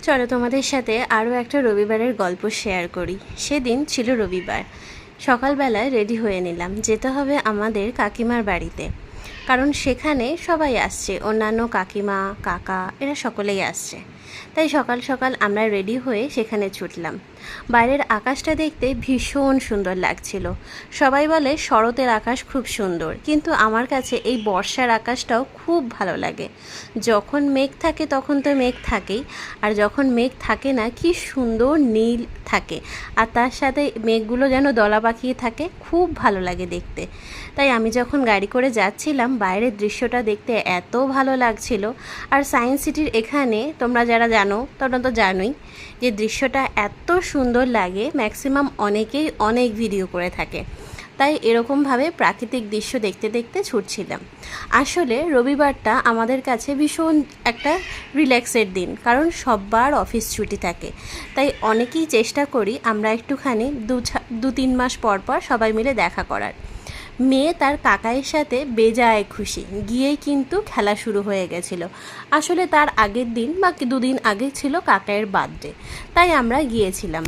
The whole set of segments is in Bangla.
চলো তোমাদের সাথে আরও একটা রবিবারের গল্প শেয়ার করি। সেদিন ছিল রবিবার। সকালবেলায় রেডি হয়ে নিলাম, যেতে হবে আমাদের কাকিমার বাড়িতে, কারণ সেখানে সবাই আসছে, অন্যান্য কাকিমা কাকা এরা সকলেই আসছে। তাই সকাল সকাল আমরা রেডি হয়ে সেখানে ছুটলাম। বাইরের আকাশটা দেখতে ভীষণ সুন্দর লাগছিল। সবাই বলে শরতের আকাশ খুব সুন্দর, কিন্তু আমার কাছে এই বর্ষার আকাশটাও খুব ভালো লাগে। যখন মেঘ থাকে তখন তো মেঘ থাকেই, আর যখন মেঘ থাকে না কি সুন্দর নীল থাকে, আর তার সাথে মেঘগুলো যেন দলা পাকিয়ে থাকে, খুব ভালো লাগে দেখতে। তাই আমি যখন গাড়ি করে যাচ্ছিলাম, বাইরের দৃশ্যটা দেখতে এত ভালো লাগছিল। আর সায়েন্স সিটির এখানে তোমরা যারা জানো তোমরা তো জানোই যে দৃশ্যটা এত সুন্দর লাগে, ম্যাক্সিমাম অনেকেই অনেক ভিডিও করে থাকে। তাই এরকমভাবে প্রাকৃতিক দৃশ্য দেখতে দেখতে ছুটছিলাম। আসলে রবিবারটা আমাদের কাছে ভীষণ একটা রিল্যাক্সের দিন, কারণ সববার অফিস ছুটি থাকে। তাই অনেকেই চেষ্টা করি আমরা একটুখানি 2-3 মাস পর পর সবাই মিলে দেখা করার। মেয়ে তার কাকাইয়ের সাথে বেজায় খুশি, গিয়েই কিন্তু খেলা শুরু হয়ে গেছিল। আসলে তার আগের দিন বা 2 দিন আগে ছিল কাকাইয়ের বার্থডে, তাই আমরা গিয়েছিলাম।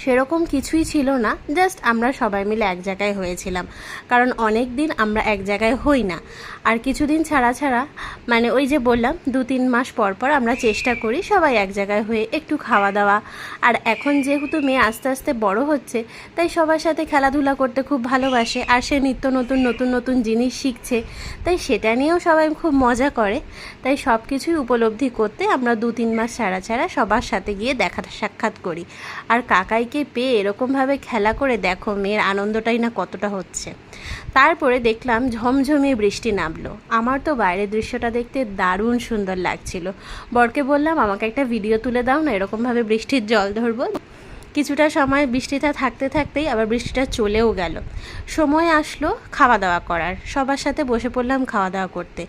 সেরকম কিছুই ছিল না, জাস্ট আমরা সবাই মিলে এক জায়গায় হয়েছিলাম, কারণ অনেক দিন আমরা এক জায়গায় হই না। আর কিছুদিন ছাড়া ছাড়া, মানে ওই যে বললাম 2-3 মাস পর পর আমরা চেষ্টা করি সবাই এক জায়গায় হয়ে একটু খাওয়া দাওয়া। আর এখন যেহেতু মেয়ে আস্তে আস্তে বড় হচ্ছে, তাই সবার সাথে খেলাধুলা করতে খুব ভালোবাসে, আর সে নিত্য নতুন নতুন নতুন জিনিস শিখছে, তাই সেটা নিয়েও সবাই খুব মজা করে। তাই সব কিছুই উপলব্ধি করতে আমরা 2-3 মাস ছাড়া ছাড়া সবার সাথে গিয়ে দেখা সাক্ষাৎ করি। আর কাকাইকে পেয়ে এরকমভাবে খেলা করে দেখো মেয়ের আনন্দটাই না কতটা হচ্ছে। তারপরে দেখলাম ঝমঝমিয়ে বৃষ্টি নামলো। আমার তো বাইরের দৃশ্যটা দেখতে দারুণ সুন্দর লাগছিল। বরকে বললাম আমাকে একটা ভিডিও তুলে দাও না, এরকমভাবে বৃষ্টির জল ধরবো। কিছুটা সময় বৃষ্টিটা থাকতে থাকতেই আবার বৃষ্টিটা চলেও গেল। সময় আসলো খাওয়া দাওয়া করার, সবার সাথে বসে পড়লাম খাওয়া দাওয়া করতে।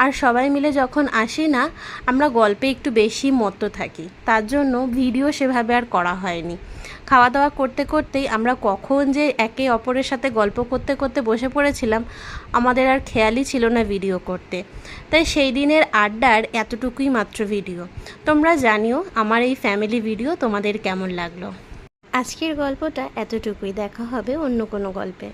আর সবাই মিলে যখন আসি না, আমরা গল্পে একটু বেশি মত্ত থাকি, তার জন্য ভিডিও সেভাবে আর করা হয়নি। খাওয়া দাওয়া করতে করতেই আমরা কখন যে একে অপরের সাথে গল্প করতে করতে বসে পড়েছিলাম, আমাদের আর খেয়ালই ছিল না ভিডিও করতে। তাই সেই দিনের আড্ডার এতটুকুই মাত্র ভিডিও। তোমরা জানিও আমার এই ফ্যামিলি ভিডিও তোমাদের কেমন লাগলো। আজকের গল্পটা এতটুকুই, দেখা হবে অন্য কোনো গল্পে।